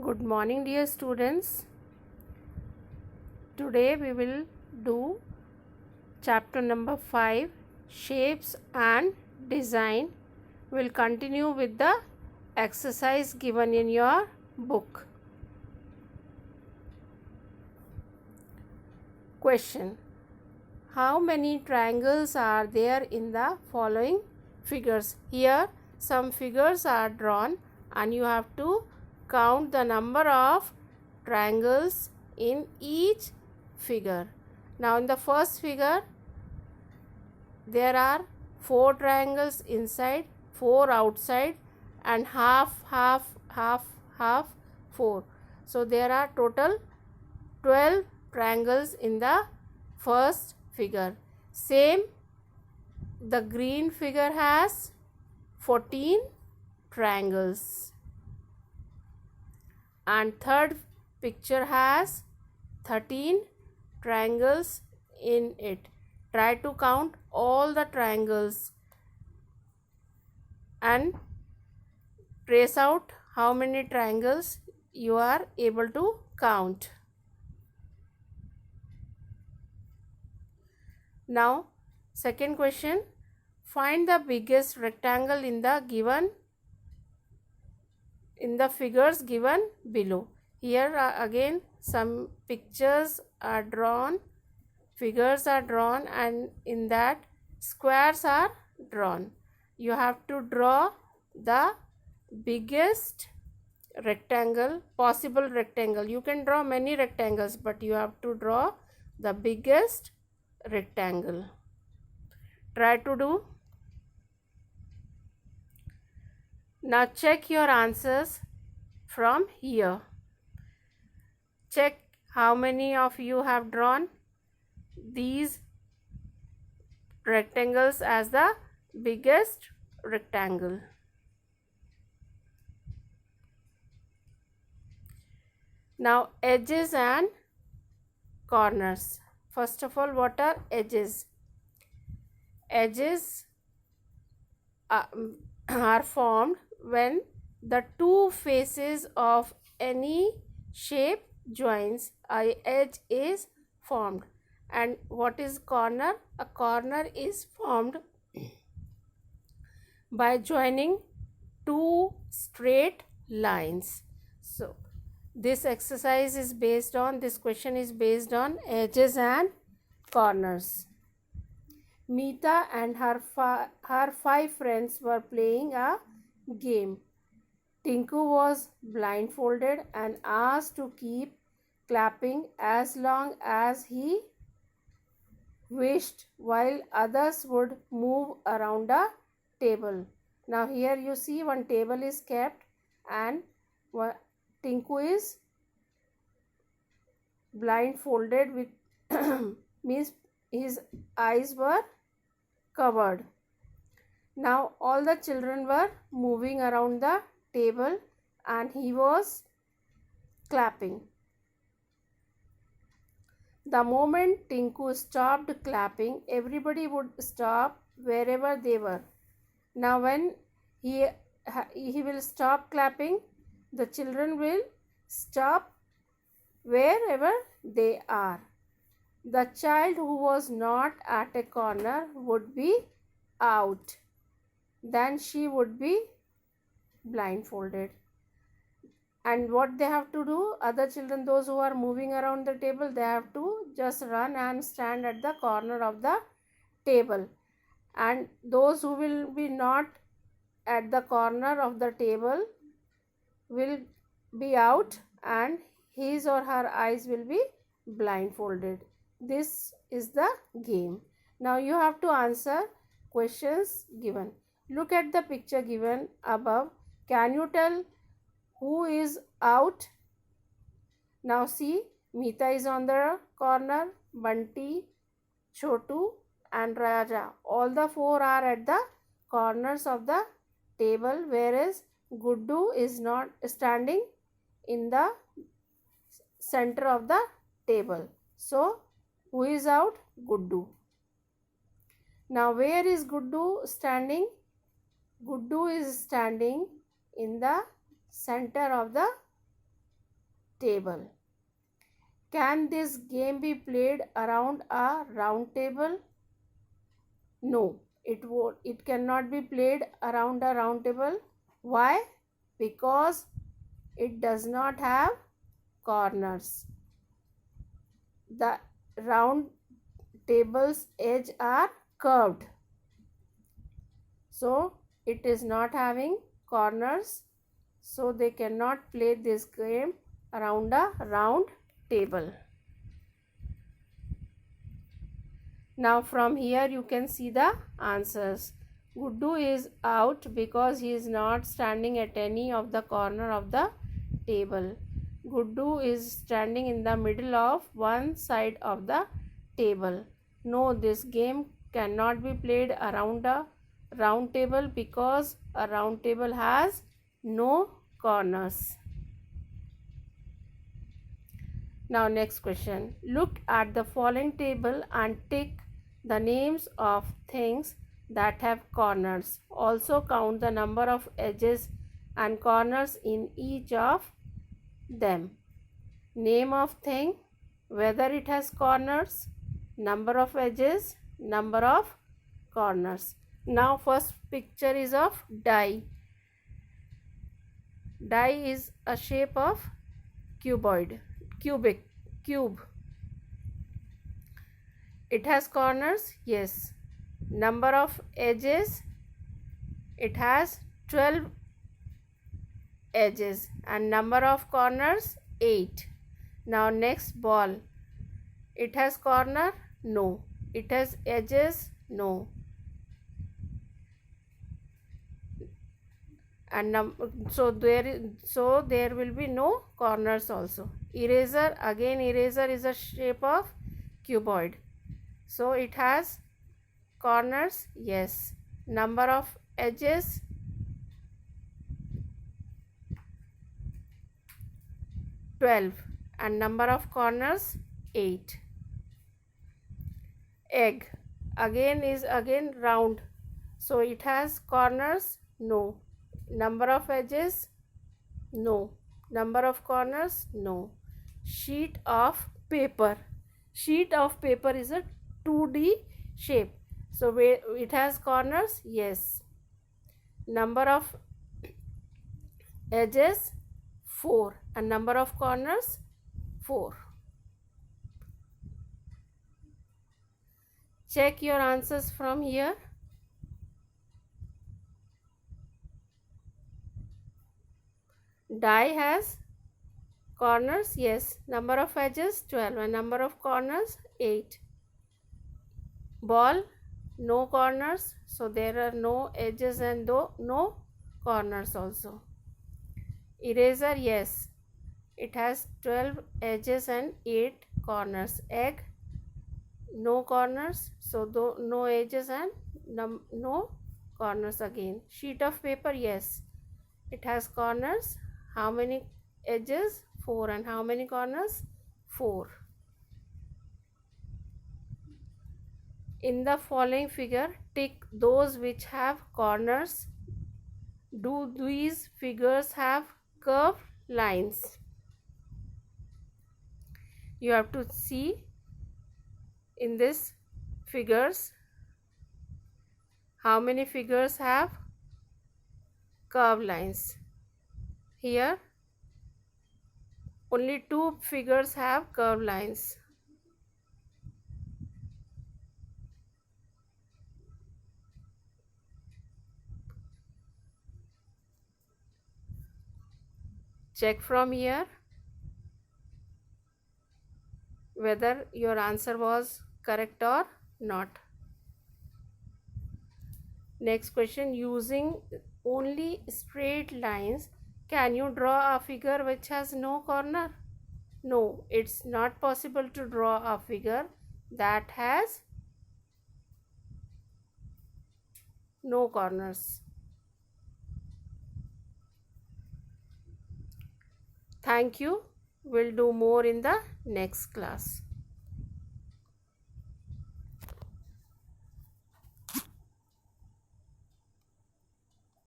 Good morning, dear students. Today we will do chapter number 5, Shapes and Design. We'll continue with the exercise given in your book. Question: how many triangles are there in the following figures? Here some figures are drawn and you have to count the number of triangles in each figure. Now in the first figure there are 4 triangles inside, 4 outside and half 4. So there are total 12 triangles in the first figure. Same, the green figure has 14 triangles and third picture has 13 triangles in it. Try to count all the triangles and trace out how many triangles you are able to count. Now, second question, find the biggest rectangle in the figures given below. Here again some pictures are drawn, figures are drawn and in that squares are drawn. You have to draw the biggest rectangle, possible rectangle. You can draw many rectangles but you have to draw the biggest rectangle. Try to do. Now check your answers from here. Check how many of you have drawn these rectangles as the biggest rectangle. Now edges and corners. First of all, what are edges? Edges are formed when the two faces of any shape joins. A edge is formed. And what is corner? A corner is formed by joining two straight lines. So this exercise is based on, this question is based on edges and corners. Meeta and her 5 friends were playing a game. Tinku was blindfolded and asked to keep clapping as long as he wished while others would move around a table. Now here you see one table is kept and Tinku is blindfolded with means his eyes were covered. Now all the children were moving around the table and he was clapping. The moment Tinku stopped clapping, everybody would stop wherever they were. Now when he will stop clapping, the children will stop wherever they are. The child who was not at a corner would be out. Then she would be blindfolded. And what they have to do, other children, those who are moving around the table, they have to just run and stand at the corner of the table. And those who will be not at the corner of the table will be out and his or her eyes will be blindfolded. This is the game. Now you have to answer questions given. Look at the picture given above. Can you tell who is out? Now see, Meeta is on the corner, Bunty, Chotu and Raja. All the 4 are at the corners of the table, whereas Guddu is not standing in the center of the table. So who is out? Guddu. Now where is Guddu standing? Guddu is standing in the center of the table. Can this game be played around a round table? No, it cannot be played around a round table. Why? Because it does not have corners. The round table's edges are curved, so it is not having corners, so they cannot play this game around a round table. Now from here you can see the answers. Guddu is out because he is not standing at any of the corner of the table. Guddu is standing in the middle of one side of the table. No, this game cannot be played around a round table because a round table has no corners. Now next question. Look at the following table and tick the names of things that have corners. Also count the number of edges and corners in each of them. Name of thing, whether it has corners, number of edges, number of corners. Now first picture is of die. Die is a shape of cube. It has corners, yes. Number of edges, it has 12 edges, and number of corners 8. Now next ball, it has corner, no. It has edges, no. And so there will be no corners also. Eraser, again eraser is a shape of cuboid, so it has corners, yes. Number of edges, 12, and number of corners 8. Egg again is round, so it has corners, no. Number of edges, no. Number of corners, no. Sheet of paper. Sheet of paper is a 2D shape, so it has corners, yes. Number of edges 4, and number of corners 4. Check your answers from here. Die has corners, yes. Number of edges 12, and number of corners 8. Ball, no corners, so there are no edges and no corners also. Eraser, yes, it has 12 edges and 8 corners. Egg, no corners, so no edges and no corners again. Sheet of paper, yes, it has corners. How many edges? 4. And how many corners? 4. In the following figure, tick those which have corners. Do these figures have curved lines? You have to see in this figures how many figures have curved lines. Here only 2 figures have curved lines. Check from here whether your answer was correct or not. Next question, using only straight lines, can you draw a figure which has no corner? No, it's not possible to draw a figure that has no corners. Thank you. We'll do more in the next class.